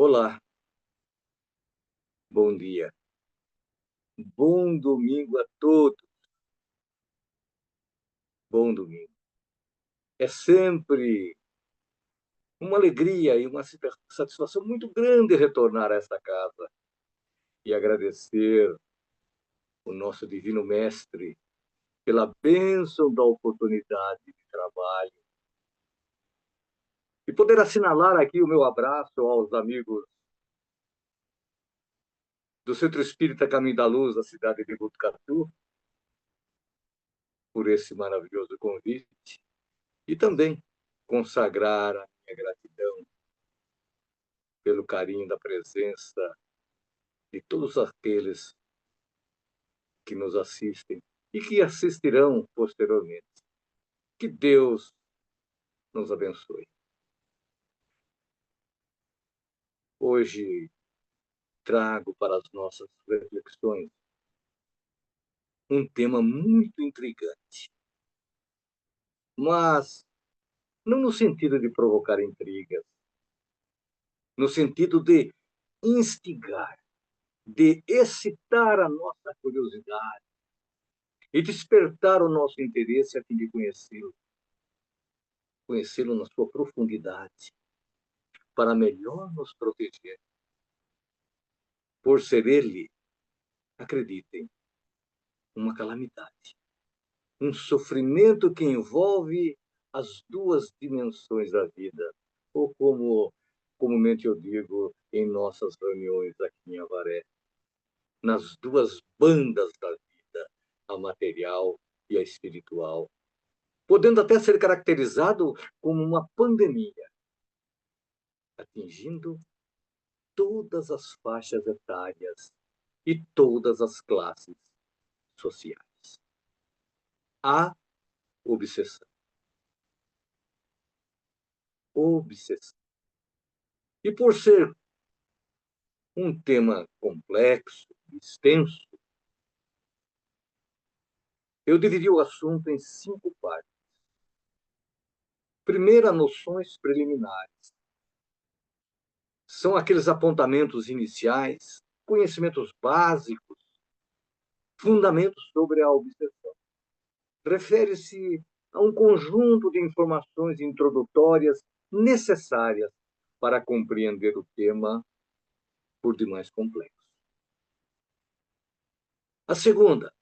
Olá, bom dia. Bom domingo a todos. Bom domingo. É sempre uma alegria e uma satisfação muito grande retornar a esta casa e agradecer o nosso Divino Mestre pela bênção da oportunidade de trabalho e poder assinalar aqui o meu abraço aos amigos do Centro Espírita Caminho da Luz, da cidade de Botucatu, por esse maravilhoso convite e também consagrar a minha gratidão pelo carinho da presença de todos aqueles que nos assistem e que assistirão posteriormente. Que Deus nos abençoe. Hoje trago para as nossas reflexões um tema muito intrigante, mas não no sentido de provocar intrigas, no sentido de instigar, de excitar a nossa curiosidade e despertar o nosso interesse a fim de conhecê-lo na sua profundidade, para melhor nos proteger. Por ser ele, acreditem, uma calamidade, um sofrimento que envolve as duas dimensões da vida, ou como comumente eu digo em nossas reuniões aqui em Avaré, nas duas bandas da vida, a material e a espiritual, podendo até ser caracterizado como uma pandemia, atingindo todas as faixas etárias e todas as classes sociais. A obsessão. Obsessão. E por ser um tema complexo, extenso, eu dividi o assunto em 5 partes. Primeira, noções preliminares. São aqueles apontamentos iniciais, conhecimentos básicos, fundamentos sobre a obsessão. Refere-se a um conjunto de informações introdutórias necessárias para compreender o tema por demais complexo. A segunda,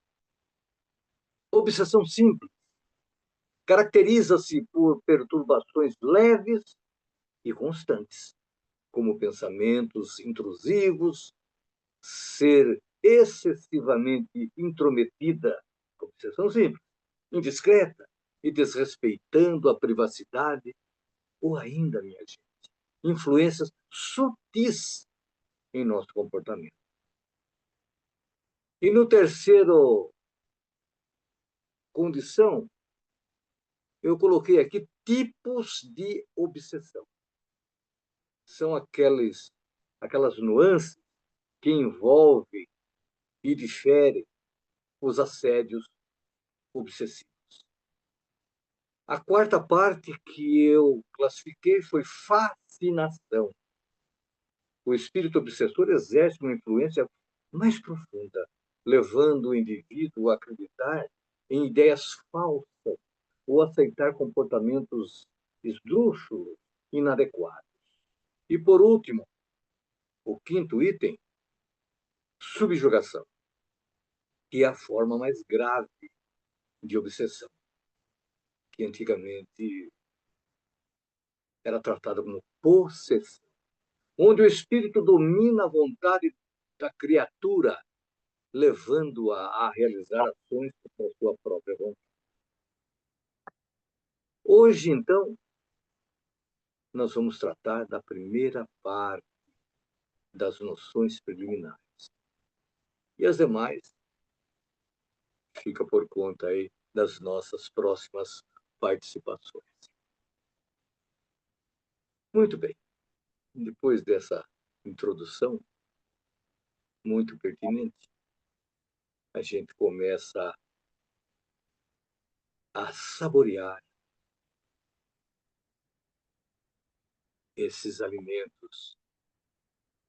obsessão simples. Caracteriza-se por perturbações leves e constantes, como pensamentos intrusivos, ser excessivamente intrometida, obsessão simples, indiscreta e desrespeitando a privacidade, ou ainda, minha gente, influências sutis em nosso comportamento. E no terceiro condição, eu coloquei aqui tipos de obsessão. São aquelas nuances que envolvem e diferem os assédios obsessivos. A quarta parte que eu classifiquei foi fascinação. O espírito obsessor exerce uma influência mais profunda, levando o indivíduo a acreditar em ideias falsas ou aceitar comportamentos esdrúxulos, inadequados. E, por último, o quinto item, subjugação, que é a forma mais grave de obsessão, que antigamente era tratada como possessão, onde o espírito domina a vontade da criatura, levando-a a realizar ações por sua própria vontade. Hoje, então, nós vamos tratar da primeira parte das noções preliminares. E as demais fica por conta aí das nossas próximas participações. Muito bem. Depois dessa introdução muito pertinente, a gente começa a saborear esses alimentos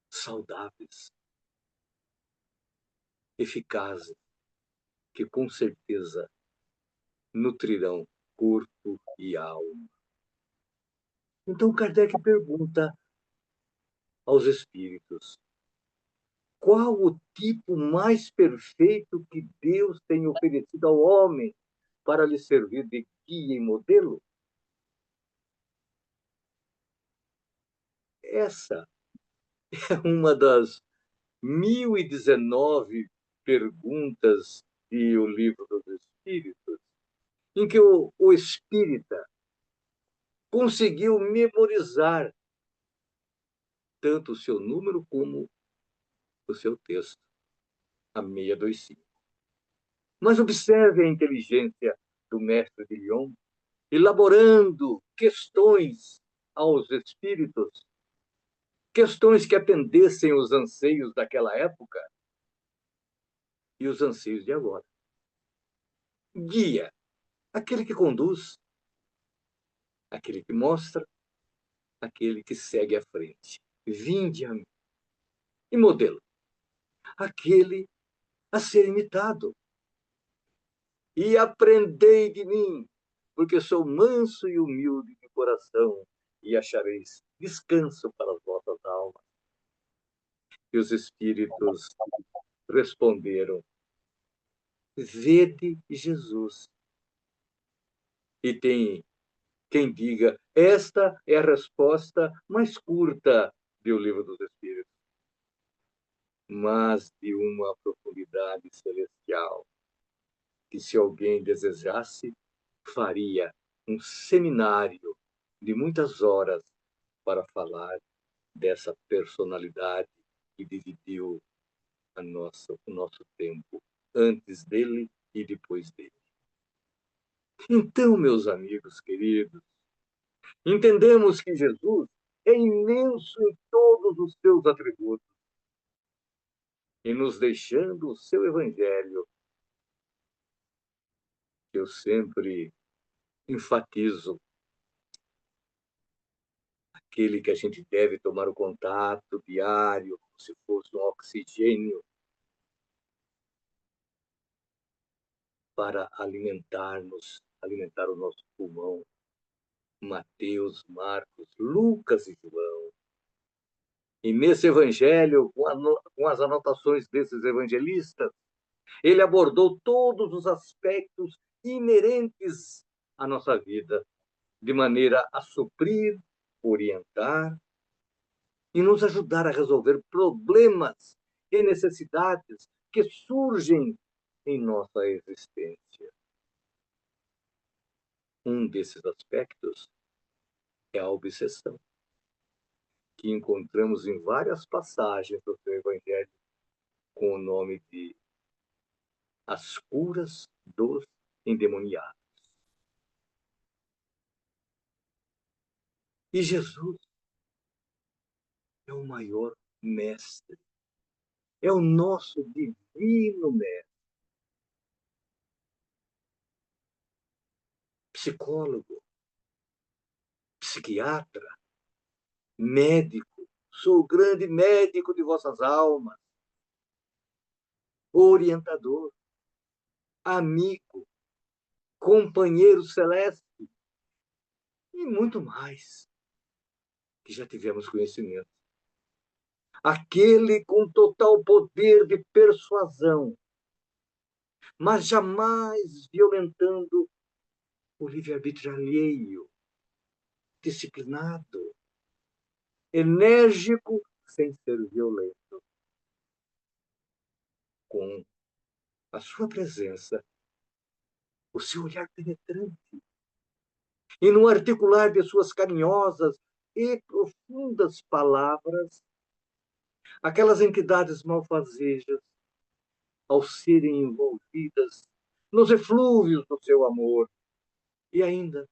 saudáveis, eficazes, que com certeza nutrirão corpo e alma. Então Kardec pergunta aos espíritos: qual o tipo mais perfeito que Deus tem oferecido ao homem para lhe servir de guia e modelo? Essa é uma das 1019 perguntas de O Livro dos Espíritos, em que o espírita conseguiu memorizar tanto o seu número como o seu texto, a 625. Mas observe a inteligência do mestre de Lyon, elaborando questões aos espíritos, questões que atendessem os anseios daquela época e os anseios de agora. Guia, aquele que conduz, aquele que mostra, aquele que segue à frente. Vinde a mim. E modelo, aquele a ser imitado. E aprendei de mim, porque sou manso e humilde de coração, e achareis descanso para as vossas almas. E os espíritos responderam: vede Jesus. E tem quem diga: esta é a resposta mais curta do Livro dos Espíritos, mas de uma profundidade celestial, que se alguém desejasse, faria um seminário de muitas horas para falar dessa personalidade que dividiu o nosso tempo, antes dele e depois dele. Então, meus amigos queridos, entendemos que Jesus é imenso em todos os seus atributos e nos deixando o seu evangelho, que eu sempre enfatizo, aquele que a gente deve tomar o contato diário, como se fosse um oxigênio, para alimentar-nos, alimentar o nosso pulmão. Mateus, Marcos, Lucas e João. E nesse evangelho, com as anotações desses evangelistas, ele abordou todos os aspectos inerentes à nossa vida, de maneira a suprir, orientar e nos ajudar a resolver problemas e necessidades que surgem em nossa existência. Um desses aspectos é a obsessão, que encontramos em várias passagens do seu Evangelho, com o nome de As Curas dos Endemoniados. E Jesus é o maior mestre, é o nosso divino mestre, psicólogo, psiquiatra, médico. Sou o grande médico de vossas almas, orientador, amigo, companheiro celeste e muito mais que já tivemos conhecimento. Aquele com total poder de persuasão, mas jamais violentando o livre-arbítrio alheio, disciplinado, enérgico, sem ser violento. Com a sua presença, o seu olhar penetrante, e no articular de suas carinhosas e profundas palavras, aquelas entidades malfazejas, ao serem envolvidas nos eflúvios do seu amor, e ainda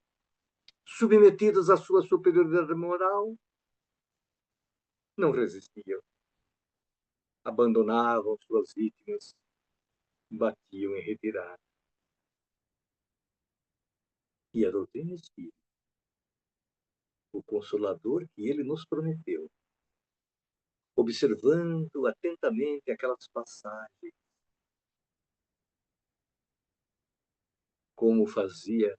submetidas à sua superioridade moral, não resistiam, abandonavam suas vítimas, batiam em retirada. E a doutrina espírita, o consolador que ele nos prometeu, observando atentamente aquelas passagens, como fazia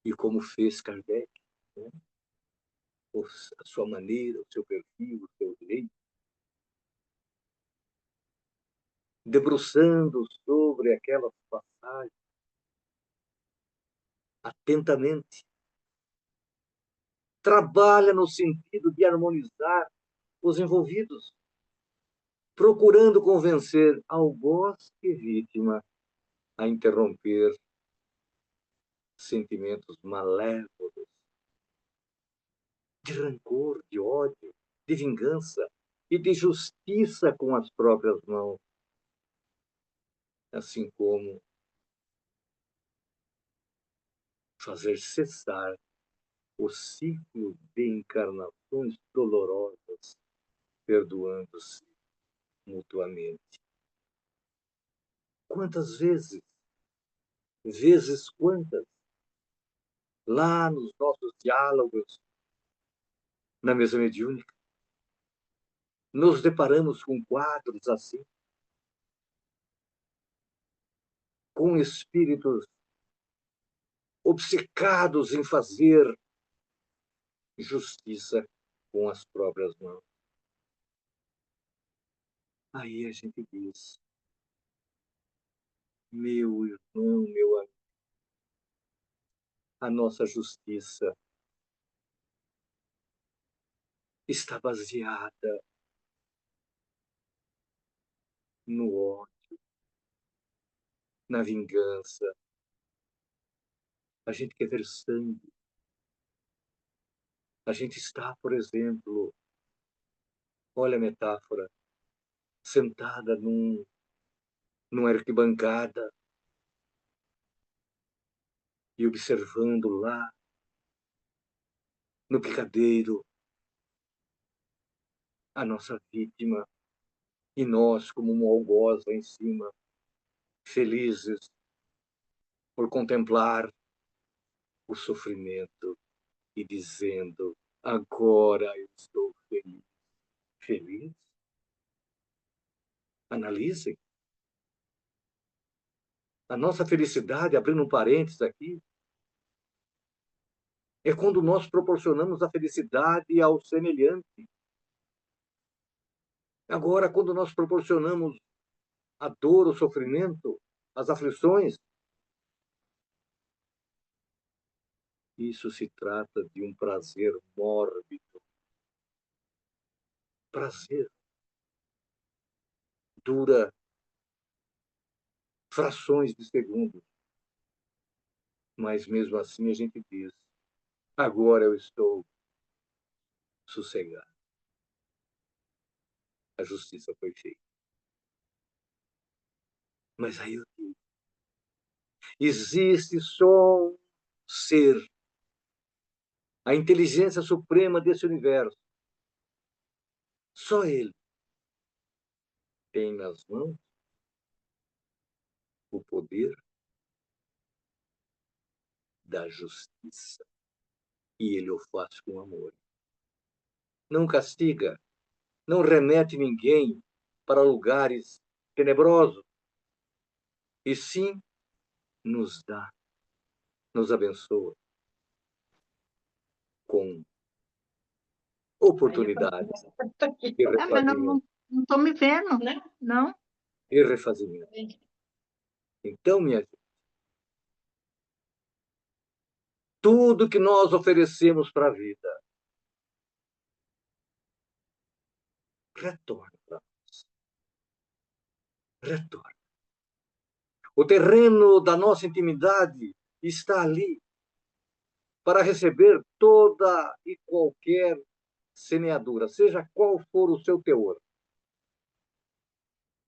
e como fez Kardec, né? A sua maneira, o seu perfil, o seu jeito, debruçando sobre aquelas passagens atentamente, trabalha no sentido de harmonizar os envolvidos, procurando convencer algoz e vítima a interromper sentimentos malévolos, de rancor, de ódio, de vingança e de justiça com as próprias mãos, assim como fazer cessar o ciclo de encarnações dolorosas, perdoando-se mutuamente. Quantas vezes, vezes quantas, lá nos nossos diálogos, na mesa mediúnica, nos deparamos com quadros assim, com espíritos obcecados em fazer justiça com as próprias mãos. Aí a gente diz, meu irmão, meu amigo, a nossa justiça está baseada no ódio, na vingança. A gente quer ver sangue. A gente está, por exemplo, olha a metáfora, sentada numa arquibancada e observando lá no picadeiro a nossa vítima e nós, como um algoz lá em cima, felizes por contemplar o sofrimento e dizendo: agora eu estou feliz. Feliz? Analisem. A nossa felicidade, abrindo um parênteses aqui, é quando nós proporcionamos a felicidade ao semelhante. Agora, quando nós proporcionamos a dor, o sofrimento, as aflições, isso se trata de um prazer mórbido. Prazer dura frações de segundos, mas mesmo assim a gente diz: agora eu estou sossegado. A justiça foi feita. Mas aí eu digo, existe só um ser, a inteligência suprema desse universo. Só ele tem nas mãos o poder da justiça. E ele o faz com amor. Não castiga, não remete ninguém para lugares tenebrosos, e sim nos dá, nos abençoa com oportunidades e Mas refazimento. não estou me vendo, né? Não? E refazimento. Então, minha gente, tudo que nós oferecemos para a vida retorna para nós. Retorna. O terreno da nossa intimidade está ali para receber toda e qualquer semeadura, seja qual for o seu teor.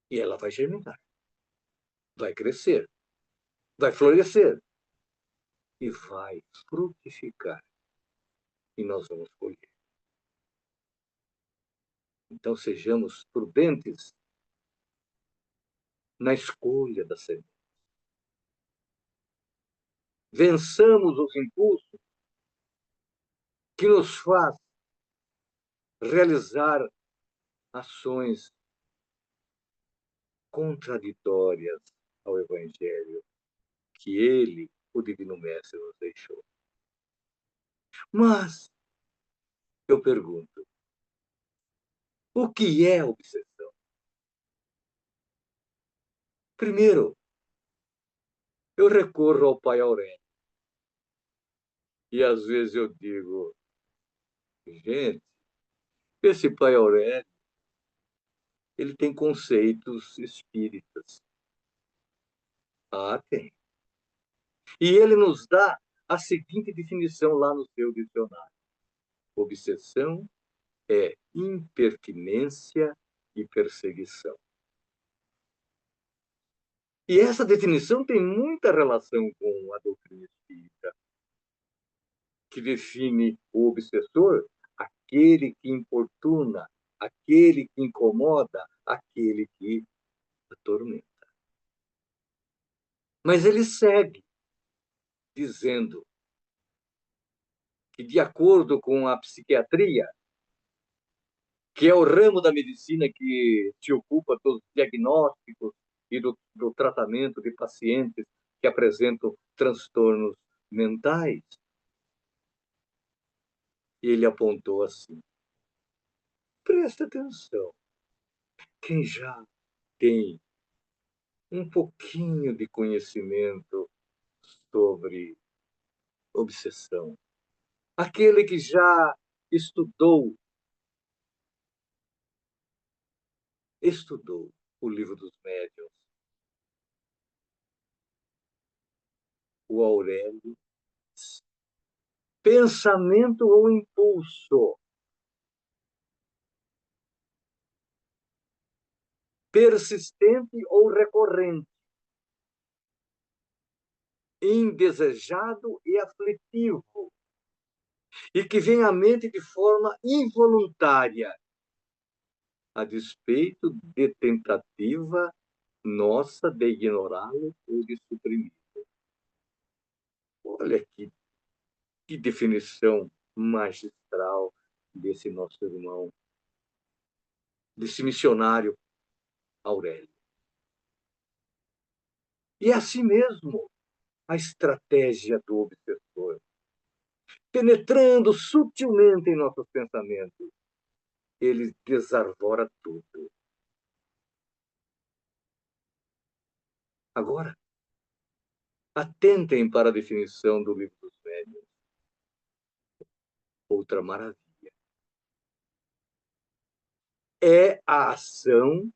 E ela vai germinar, vai crescer, vai florescer e vai frutificar. E nós vamos colher. Então, sejamos prudentes na escolha da semente. Vençamos os impulsos que nos faz realizar ações contraditórias ao Evangelho que ele, o Divino Mestre, nos deixou. Mas, eu pergunto, o que é obsessão? Primeiro, eu recorro ao Pai Aurélio. E às vezes eu digo, gente, esse Pai Aurélio, ele tem conceitos espíritas. Ah, tem. E ele nos dá a seguinte definição lá no seu dicionário. Obsessão é impertinência e perseguição. E essa definição tem muita relação com a doutrina espírita, que define o obsessor, aquele que importuna, aquele que incomoda, aquele que atormenta. Mas ele segue dizendo que, de acordo com a psiquiatria, que é o ramo da medicina que se ocupa dos diagnósticos e do tratamento de pacientes que apresentam transtornos mentais, ele apontou assim: presta atenção, quem já tem um pouquinho de conhecimento sobre obsessão, aquele que já estudou o Livro dos Médiuns, o Aurélio, pensamento ou impulso persistente ou recorrente, indesejado e aflitivo, e que vem à mente de forma involuntária, a despeito de tentativa nossa de ignorá-lo ou de suprimir. Olha que definição magistral desse nosso irmão, desse missionário Aurélio. E é assim mesmo a estratégia do obsessor, penetrando sutilmente em nossos pensamentos, ele desarvora tudo. Agora, atentem para a definição do Livro dos Médiuns. Outra maravilha. É a ação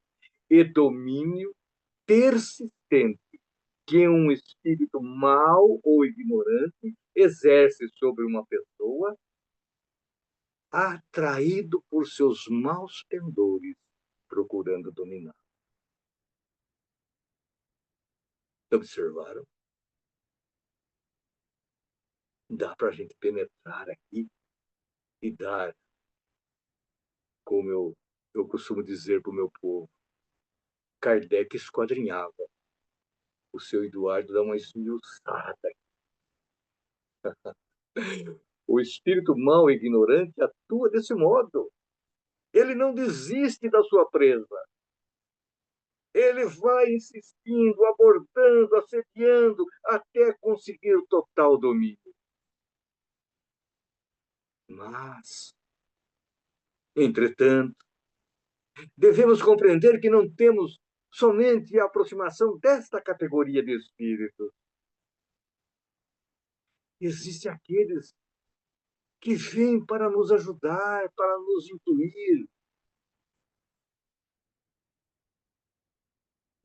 e domínio persistente que um espírito mau ou ignorante exerce sobre uma pessoa, atraído por seus maus pendores, procurando dominar. Observaram? Dá para a gente penetrar aqui e dar, como eu costumo dizer para o meu povo, Kardec esquadrinhava. O seu Eduardo dá uma esmiuçada. O espírito mau e ignorante atua desse modo. Ele não desiste da sua presa. Ele vai insistindo, abordando, assediando, até conseguir o total domínio. Mas, entretanto, devemos compreender que não temos somente a aproximação desta categoria de espíritos. Existem aqueles que vêm para nos ajudar, para nos intuir.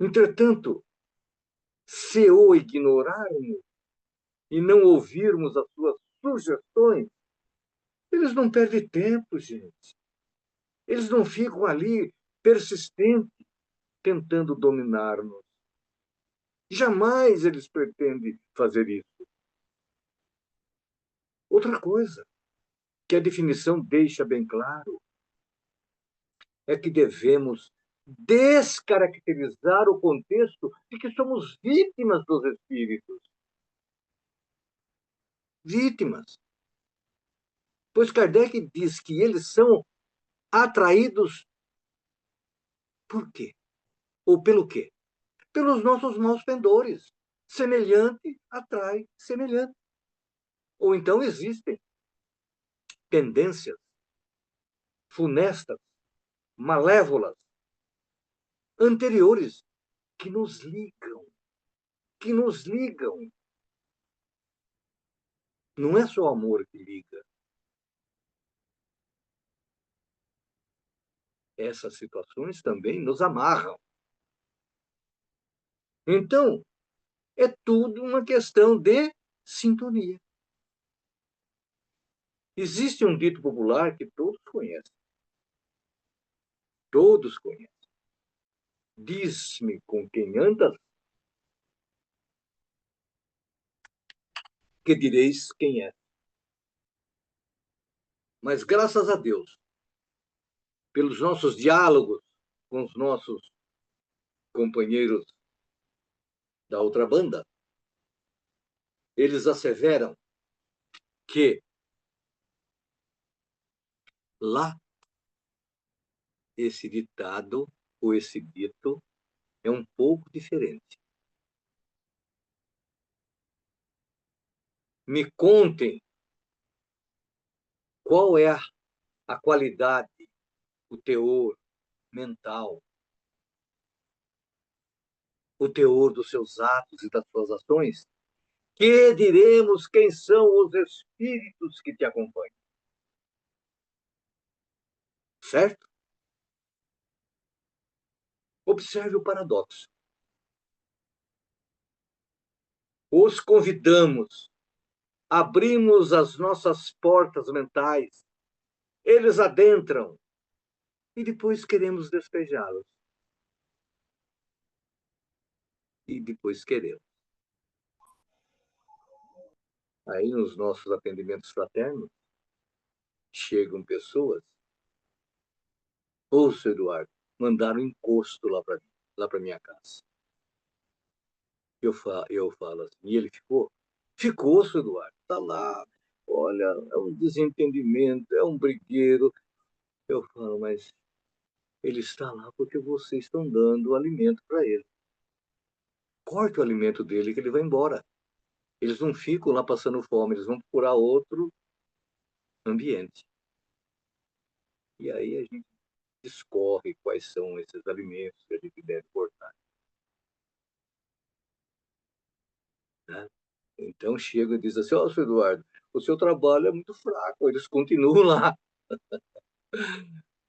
Entretanto, se o ignorarmos e não ouvirmos as suas sugestões, eles não perdem tempo, gente. Eles não ficam ali persistentes, tentando dominar-nos. Jamais eles pretendem fazer isso. Outra coisa que a definição deixa bem claro é que devemos descaracterizar o contexto de que somos vítimas dos espíritos. Vítimas. Pois Kardec diz que eles são atraídos por quê? Ou pelo quê? Pelos nossos maus pendores. Semelhante atrai semelhante. Ou então existem tendências funestas, malévolas, anteriores, que nos ligam, que nos ligam. Não é só o amor que liga. Essas situações também nos amarram. Então, é tudo uma questão de sintonia. Existe um dito popular que todos conhecem. Todos conhecem. Diz-me com quem andas, que direis quem é. Mas graças a Deus, pelos nossos diálogos com os nossos companheiros da outra banda, eles asseveram que lá esse ditado ou esse dito é um pouco diferente. Me contem qual é a qualidade, o teor mental, o teor dos seus atos e das suas ações, que diremos quem são os espíritos que te acompanham. Certo? Observe o paradoxo. Os convidamos, abrimos as nossas portas mentais, eles adentram e depois queremos despejá-los. E depois queremos. Aí, nos nossos atendimentos fraternos, chegam pessoas, ô, seu Eduardo, mandaram encosto lá para minha casa. Eu falo assim, e ele ficou? Ficou, seu Eduardo, está lá. Olha, é um desentendimento, é um brigueiro. Eu falo, mas ele está lá porque vocês estão dando alimento para ele. Corte o alimento dele que ele vai embora. Eles não ficam lá passando fome, eles vão procurar outro ambiente. E aí a gente discorre quais são esses alimentos que a gente deve cortar. Né? Então chega e diz assim, ó, seu Eduardo, o seu trabalho é muito fraco, eles continuam lá.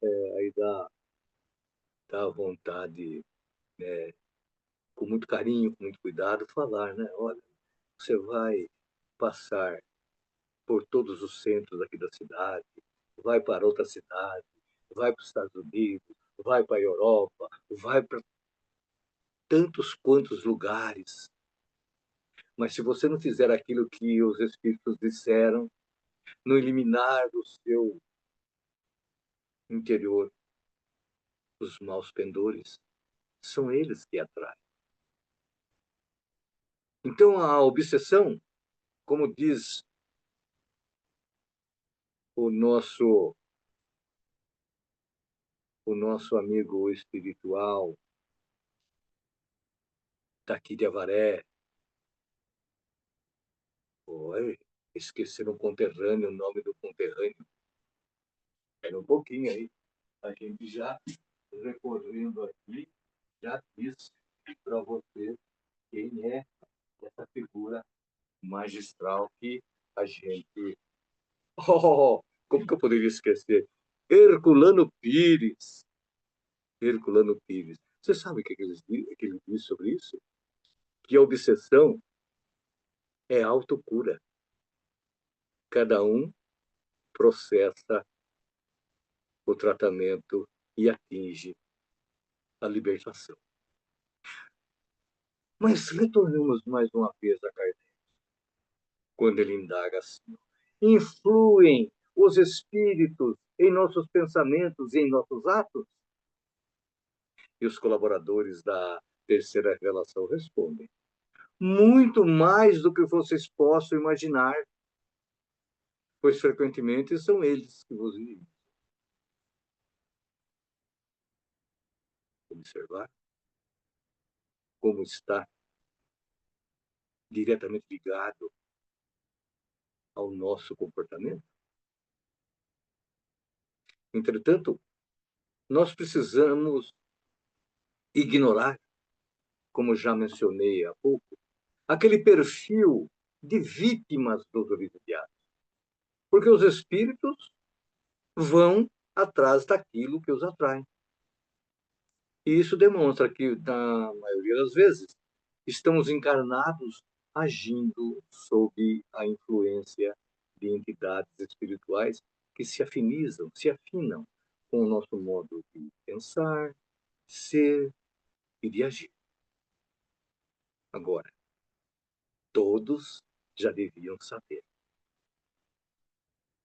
Aí dá vontade, né, com muito carinho, com muito cuidado, falar, né? Olha, você vai passar por todos os centros aqui da cidade, vai para outra cidade, vai para os Estados Unidos, vai para a Europa, vai para tantos quantos lugares. Mas se você não fizer aquilo que os espíritos disseram, não eliminar do seu interior os maus pendores, são eles que atraem. Então, a obsessão, como diz o nosso, o nosso amigo espiritual daqui de Avaré, oi, esqueceram um conterrâneo, o nome do conterrâneo. Era um pouquinho aí. A gente já, recorrendo aqui, já disse para você quem é essa figura magistral que a gente... Oh, como que eu poderia esquecer? Herculano Pires. Herculano Pires. Você sabe o que ele diz sobre isso? Que a obsessão é autocura. Cada um processa o tratamento e atinge a libertação. Mas retornemos mais uma vez a Kardec, quando ele indaga assim: influem os espíritos em nossos pensamentos e em nossos atos? E os colaboradores da terceira relação respondem: muito mais do que vocês possam imaginar, pois frequentemente são eles que vos vivem. observar como está diretamente ligado ao nosso comportamento. Entretanto, nós precisamos ignorar, como já mencionei há pouco, aquele perfil de vítimas dos obsidiados. Porque os espíritos vão atrás daquilo que os atrai. E isso demonstra que, na maioria das vezes, estamos encarnados agindo sob a influência de entidades espirituais que se afinam com o nosso modo de pensar, ser e de agir. Agora, todos já deviam saber.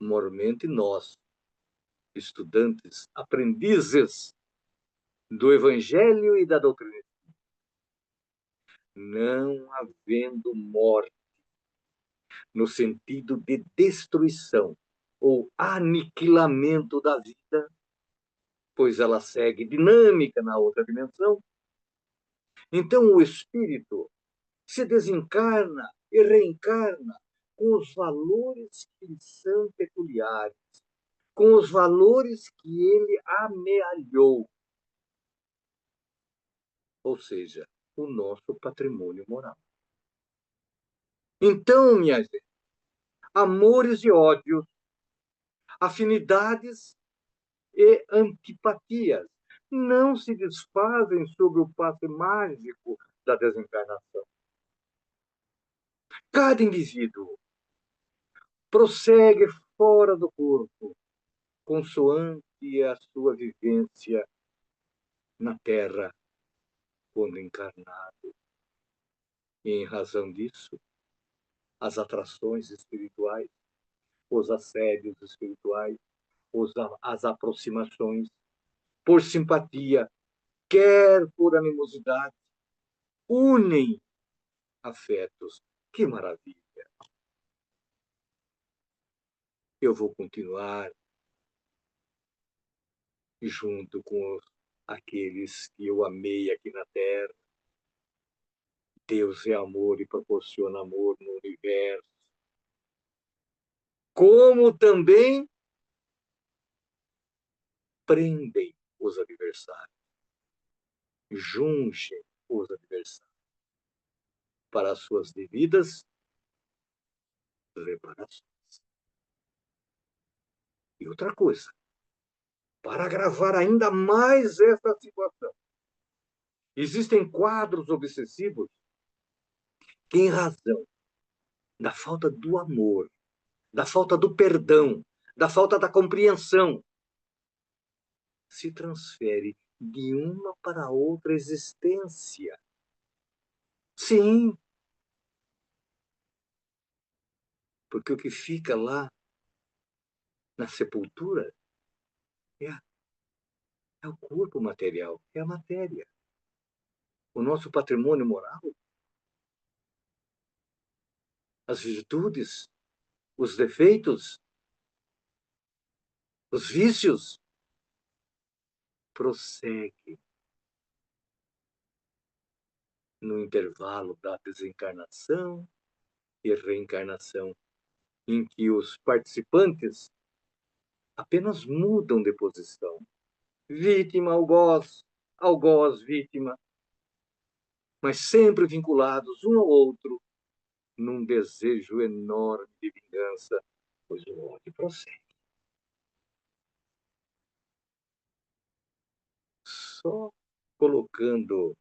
Mormente nós, estudantes, aprendizes do Evangelho e da doutrina, não havendo morte no sentido de destruição ou aniquilamento da vida, pois ela segue dinâmica na outra dimensão. Então o espírito se desencarna e reencarna com os valores que lhe são peculiares, com os valores que ele amealhou, ou seja, o nosso patrimônio moral. Então, minha gente, amores e ódios, afinidades e antipatias não se desfazem sobre o passe mágico da desencarnação. Cada indivíduo prossegue fora do corpo, consoante a sua vivência na Terra, quando encarnado. E, em razão disso, as atrações espirituais, os assédios espirituais, as aproximações, por simpatia, quer por animosidade, unem afetos. Que maravilha! Eu vou continuar junto com aqueles que eu amei aqui na Terra. Deus é amor e proporciona amor no universo. Como também prendem os adversários, jungem os adversários para as suas devidas reparações. E outra coisa, para agravar ainda mais essa situação, existem quadros obsessivos que, em razão da falta do amor, da falta do perdão, da falta da compreensão, se transfere de uma para outra existência. Sim, porque o que fica lá na sepultura é, é o corpo material, é a matéria. O nosso patrimônio moral, as virtudes, os defeitos, os vícios, prosseguem no intervalo da desencarnação e reencarnação, em que os participantes apenas mudam de posição. Vítima, algoz, vítima, mas sempre vinculados um ao outro num desejo enorme de vingança, pois o ódio prossegue. Só colocando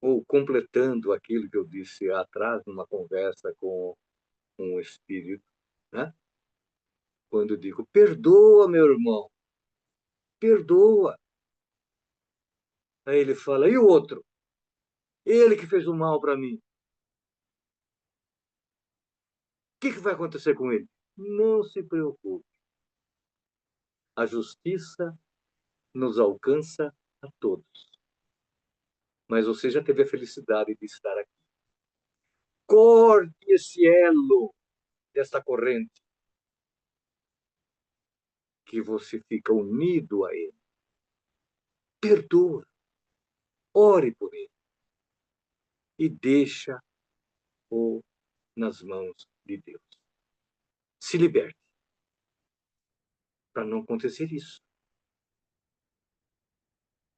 ou completando aquilo que eu disse atrás numa conversa com um espírito, né? Quando eu digo, perdoa, meu irmão, perdoa. Aí ele fala, e o outro? Ele que fez o mal para mim. O que vai acontecer com ele? Não se preocupe. A justiça nos alcança a todos. Mas você já teve a felicidade de estar aqui. Corte esse elo dessa corrente, que você fica unido a ele. Perdoa. ore por ele e deixa-o nas mãos de Deus. Se liberte para não acontecer isso.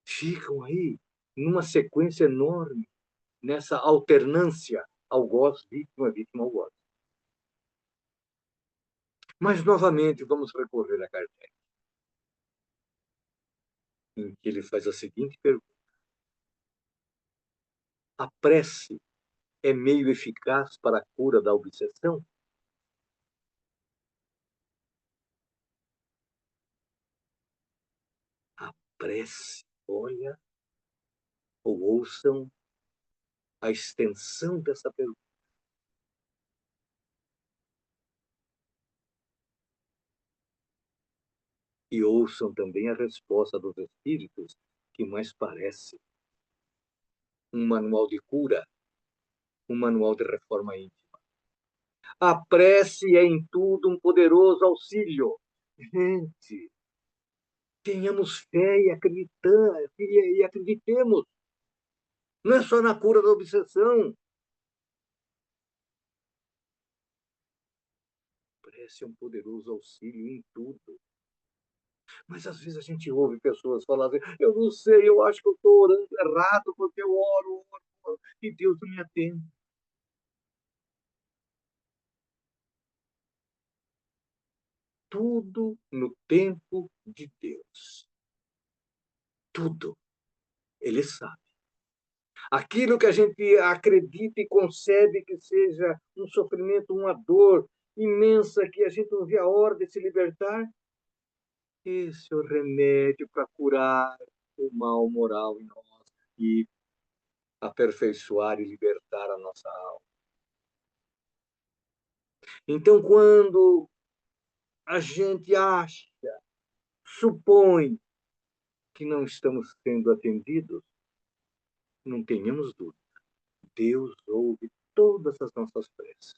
Ficam aí numa sequência enorme, nessa alternância algoz, vítima, vítima, algoz. Mas, novamente, vamos recorrer a Kardec, em que ele faz a seguinte pergunta: a prece é meio eficaz para a cura da obsessão? A prece, olha, ou ouçam a extensão dessa pergunta. E ouçam também a resposta dos espíritos, que mais parece um manual de cura, um manual de reforma íntima. A prece é em tudo um poderoso auxílio. Gente, tenhamos fé e acreditemos. Não é só na cura da obsessão. A prece é um poderoso auxílio em tudo. Mas às vezes a gente ouve pessoas falar assim, eu não sei, eu acho que eu estou orando errado, porque eu oro, e Deus não me atende. Tudo no tempo de Deus. Tudo. Ele sabe. Aquilo que a gente acredita e concebe que seja um sofrimento, uma dor imensa, que a gente não vê a hora de se libertar, esse é o remédio para curar o mal moral em nós e aperfeiçoar e libertar a nossa alma. Então, quando a gente acha, supõe que não estamos sendo atendidos, não tenhamos dúvida. Deus ouve todas as nossas preces.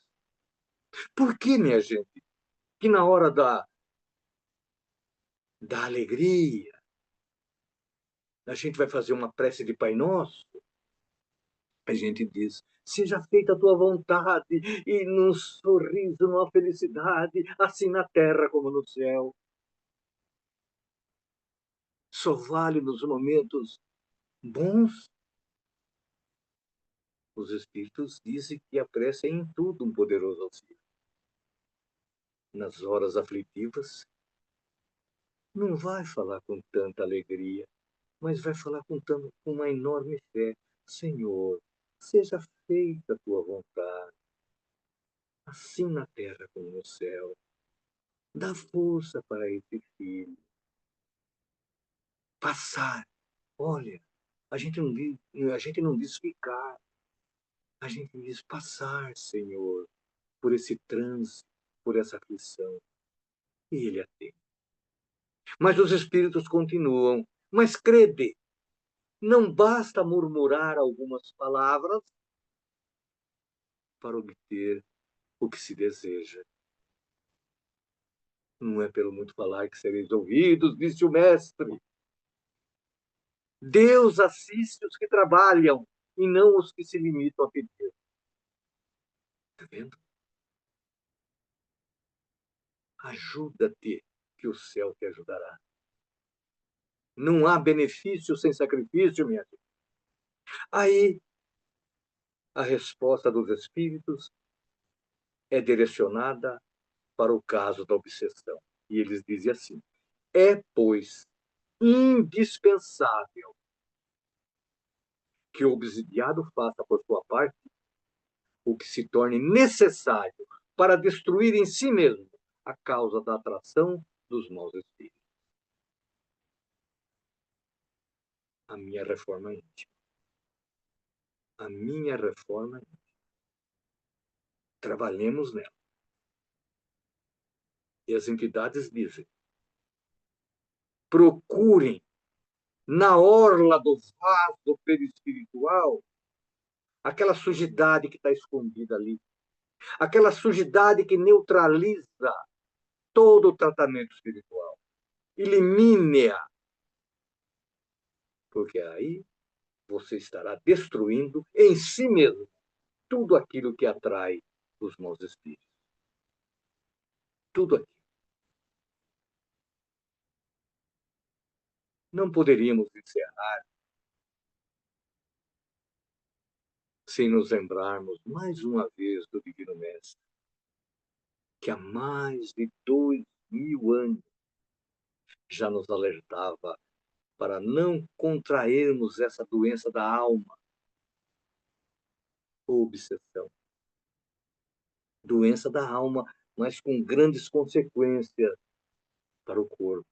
Por que, minha gente, que na hora da alegria, a gente vai fazer uma prece de Pai Nosso, a gente diz, seja feita a tua vontade, e num sorriso, numa felicidade, assim na terra como no céu. Só vale nos momentos bons. Os Espíritos dizem que a prece é em tudo um poderoso auxílio. Nas horas aflitivas, não vai falar com tanta alegria, mas vai falar com uma enorme fé. Senhor, seja feita a tua vontade, assim na terra como no céu. Dá força para esse filho passar. Olha, a gente não diz ficar, a gente diz passar, Senhor, por esse trânsito, por essa aflição. E ele atende. Mas os espíritos continuam. Mas crede, não basta murmurar algumas palavras para obter o que se deseja. Não é pelo muito falar que sereis ouvidos, disse o mestre. Deus assiste os que trabalham e não os que se limitam a pedir. Está vendo? Ajuda-te, que o céu te ajudará. Não há benefício sem sacrifício, minha filha. Aí, a resposta dos espíritos é direcionada para o caso da obsessão. E eles dizem assim: é, pois, indispensável que o obsidiado faça, por sua parte, o que se torne necessário para destruir em si mesmo a causa da atração dos maus espíritos. A minha reforma íntima. A minha reforma íntima. Trabalhemos nela. E as entidades dizem: procurem na orla do vaso perispiritual aquela sujidade que está escondida ali, aquela sujidade que neutraliza todo o tratamento espiritual. Elimine-a, porque aí você estará destruindo em si mesmo tudo aquilo que atrai os maus espíritos. Tudo aquilo. Não poderíamos encerrar sem nos lembrarmos mais uma vez do Divino Mestre, que há mais de 2000 anos já nos alertava para não contrairmos essa doença da alma, obsessão. Doença da alma, mas com grandes consequências para o corpo.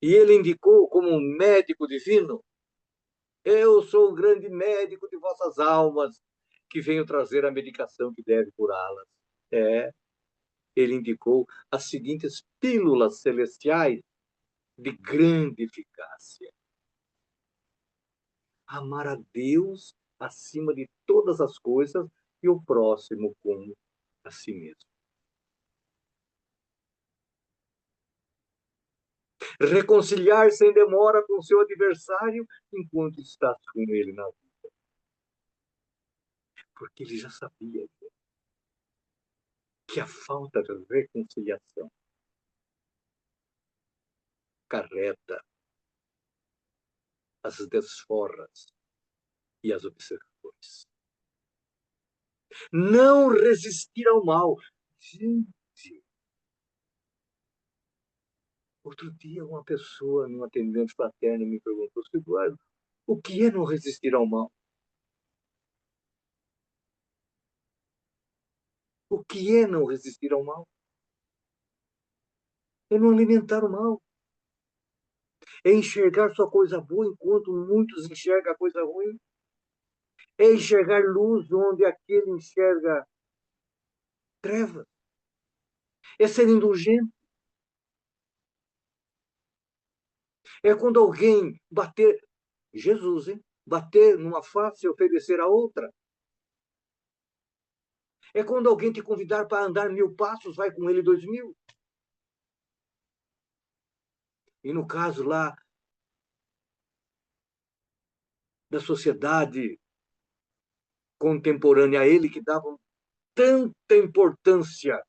E ele indicou como um médico divino: eu sou o grande médico de vossas almas, que venho trazer a medicação que deve curá-las. Ele indicou as seguintes pílulas celestiais de grande eficácia: amar a Deus acima de todas as coisas e o próximo como a si mesmo. Reconciliar sem demora com seu adversário enquanto estás com ele na vida. Porque ele já sabia que a falta de reconciliação carreta as desforras e as obsessões. Não resistir ao mal. Gente, outro dia uma pessoa, num atendimento fraterno, me perguntou: Eduardo, o que é não resistir ao mal? O que é não resistir ao mal? É não alimentar o mal. É enxergar só coisa boa enquanto muitos enxergam a coisa ruim. É enxergar luz onde aquele enxerga trevas. É ser indulgente. É quando alguém bater, Jesus, hein? Bater numa face e oferecer a outra. É quando alguém te convidar para andar 1000 passos, vai com ele 2000. E no caso lá da sociedade contemporânea a ele, que davam tanta importância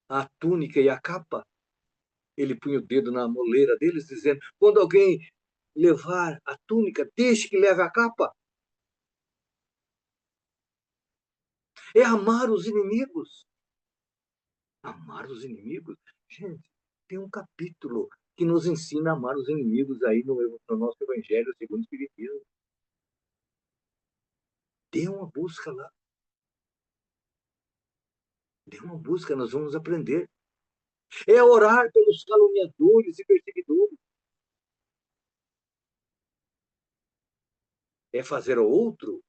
à túnica e à capa, ele punha o dedo na moleira deles, dizendo: quando alguém levar a túnica, deixe que leve a capa. É amar os inimigos. Amar os inimigos? Gente, tem um capítulo que nos ensina a amar os inimigos aí no nosso Evangelho segundo o Espiritismo. Dê uma busca lá. Dê uma busca, nós vamos aprender. É orar pelos caluniadores e perseguidores. É fazer ao outro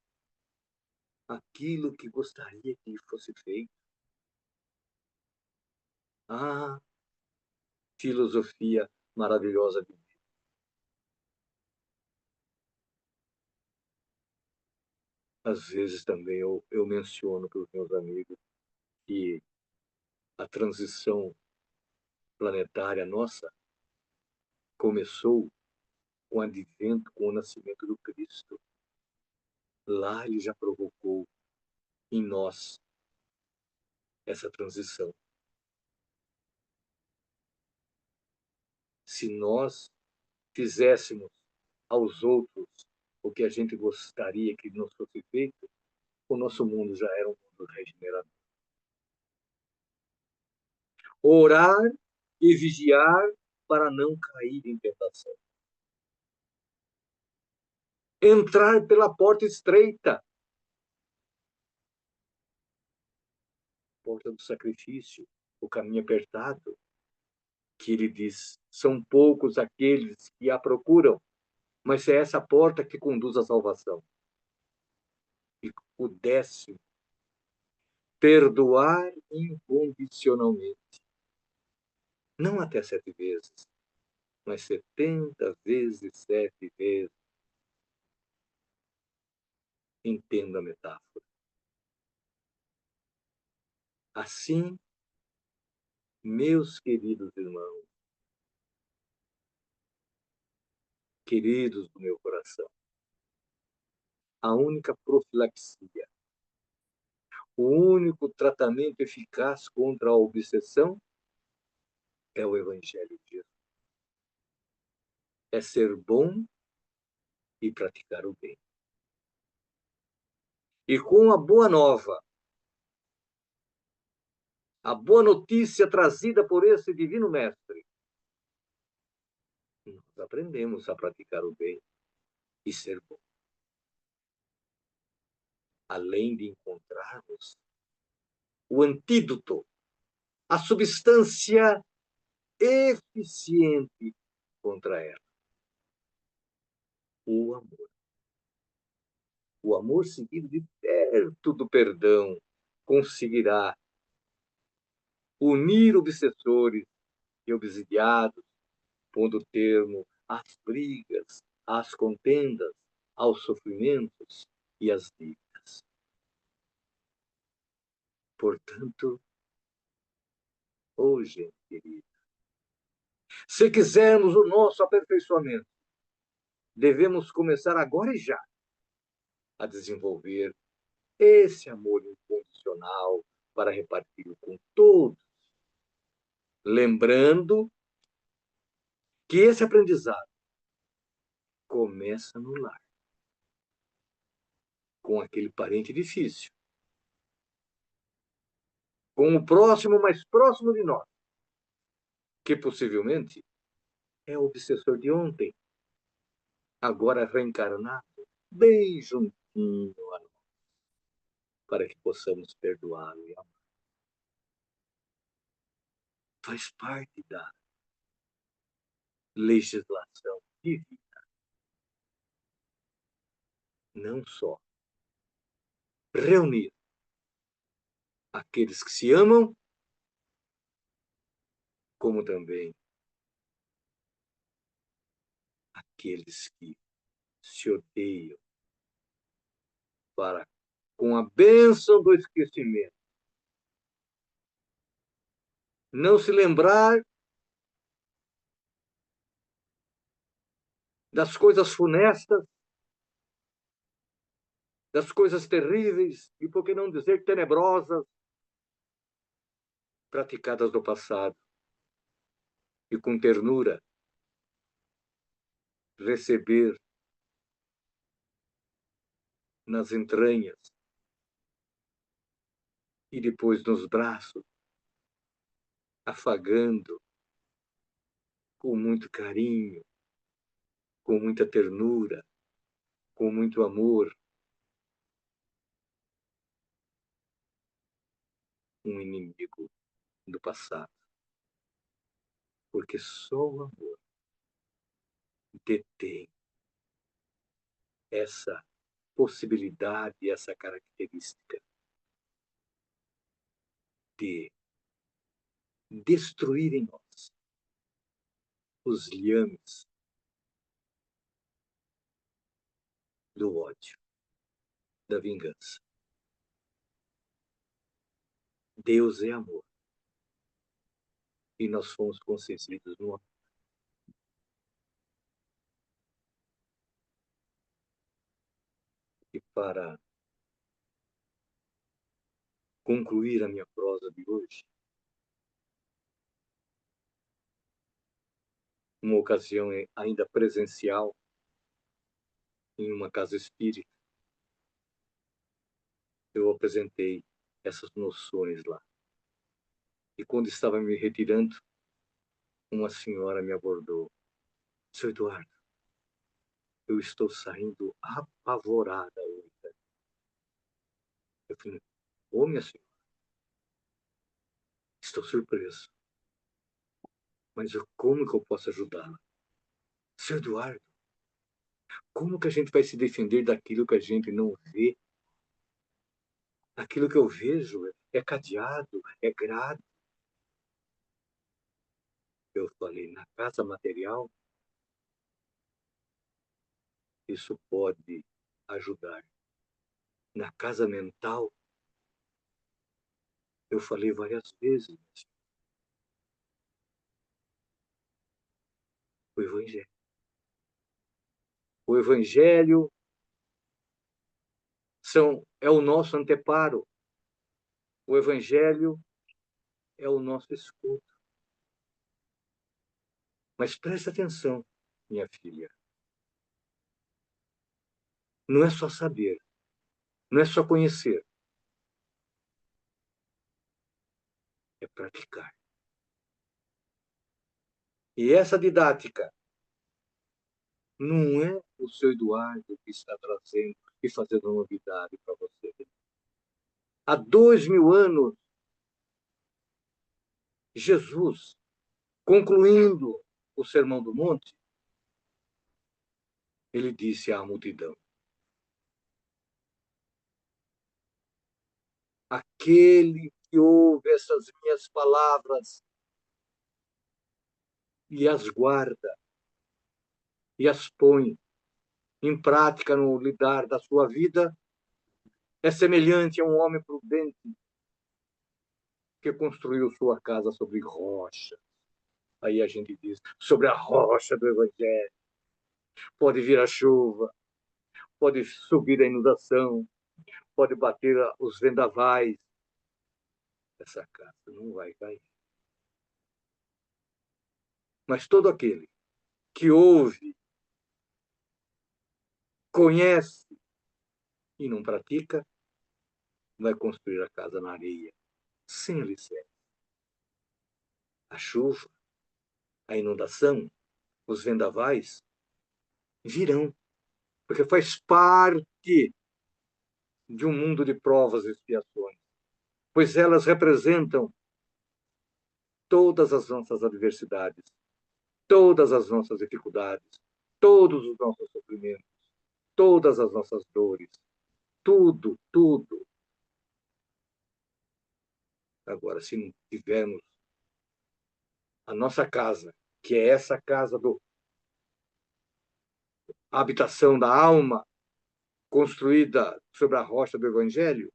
aquilo que gostaria que fosse feito. Ah, filosofia maravilhosa de Deus. Às vezes também eu menciono para os meus amigos que a transição planetária nossa começou com o advento, com o nascimento do Cristo. Lá ele já provocou em nós essa transição. Se nós fizéssemos aos outros o que a gente gostaria que nos fosse feito, o nosso mundo já era um mundo regenerado. Orar e vigiar para não cair em tentação. Entrar pela porta estreita, porta do sacrifício, o caminho apertado, que ele diz: são poucos aqueles que a procuram, mas é essa porta que conduz à salvação. E o 10º, perdoar incondicionalmente. Não até 7 vezes, mas 70 vezes 7 vezes. Entenda a metáfora. Assim, meus queridos irmãos, Queridos do meu coração, a única profilaxia, o único tratamento eficaz contra a obsessão é o Evangelho de Jesus. É ser bom e praticar o bem. E com a boa nova, a boa notícia trazida por esse divino mestre, nós aprendemos a praticar o bem e ser bom. Além de encontrarmos o antídoto, a substância eficiente contra ela, o amor. O amor seguido de perto do perdão conseguirá unir obsessores e obsidiados, pondo termo às brigas, às contendas, aos sofrimentos e às dívidas. Portanto, gente querida, se quisermos o nosso aperfeiçoamento, devemos começar agora e já a desenvolver esse amor incondicional para repartir com todos, lembrando que esse aprendizado começa no lar, com aquele parente difícil, com o próximo mais próximo de nós, que possivelmente é o obsessor de ontem, agora reencarnado, bem juntinho a nós, para que possamos perdoá-lo e amar. Faz parte da legislação divina, não só reunir aqueles que se amam, como também aqueles que se odeiam, para, com a bênção do esquecimento, não se lembrar das coisas funestas, das coisas terríveis e, por que não dizer, tenebrosas, praticadas no passado, e com ternura receber nas entranhas e depois nos braços, afagando com muito carinho, com muita ternura, com muito amor, um inimigo do passado. Porque só o amor detém essa possibilidade, essa característica de destruir em nós os liames do ódio, da vingança. Deus é amor. E nós fomos concebidos no amor. E para concluir a minha prosa de hoje, uma ocasião ainda presencial, em uma casa espírita, eu apresentei essas noções lá. E quando estava me retirando, uma senhora me abordou. Seu Eduardo, eu estou saindo apavorada hoje. Eu falei, minha senhora, estou surpreso. Mas como que eu posso ajudá-la? Seu Eduardo, como que a gente vai se defender daquilo que a gente não vê? Aquilo que eu vejo é cadeado, é grade. Eu falei, na casa material, isso pode ajudar. Na casa mental, eu falei várias vezes, o Evangelho. O Evangelho é o nosso anteparo. O Evangelho é o nosso escudo. Mas preste atenção, minha filha. Não é só saber, não é só conhecer, é praticar. E essa didática não é o seu Eduardo que está trazendo e fazendo novidade para você. Há 2000 anos, Jesus, concluindo o Sermão do Monte, ele disse à multidão: aquele que ouve essas minhas palavras e as guarda e as põe em prática no lidar da sua vida, é semelhante a um homem prudente que construiu sua casa sobre rocha. Aí a gente diz, sobre a rocha do Evangelho. Pode vir a chuva, pode subir a inundação, pode bater os vendavais. Essa casa não vai cair. Mas todo aquele que ouve, conhece e não pratica, vai construir a casa na areia, sem alicerce. A chuva, a inundação, os vendavais virão, porque faz parte de um mundo de provas e expiações, pois elas representam todas as nossas adversidades, todas as nossas dificuldades, todos os nossos sofrimentos, todas as nossas dores, tudo, tudo. Agora, se não tivermos a nossa casa, que é essa casa a habitação da alma, construída sobre a rocha do Evangelho,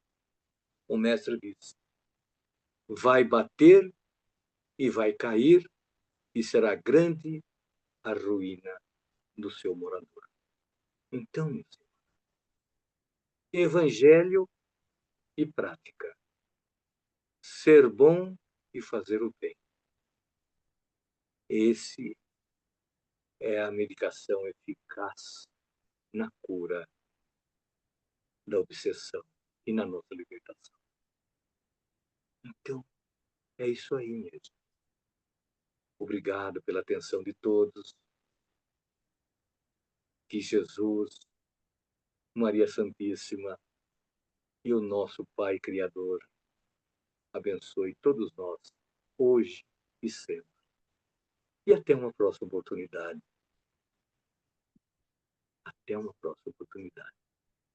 o mestre diz: vai bater e vai cair, e será grande a ruína do seu morador. Então, Evangelho e prática. Ser bom e fazer o bem. Esse é a medicação eficaz na cura da obsessão e na nossa libertação. Então, é isso aí mesmo. Obrigado pela atenção de todos. Que Jesus, Maria Santíssima e o nosso Pai Criador abençoe todos nós, hoje e sempre. E até uma próxima oportunidade. Até uma próxima oportunidade.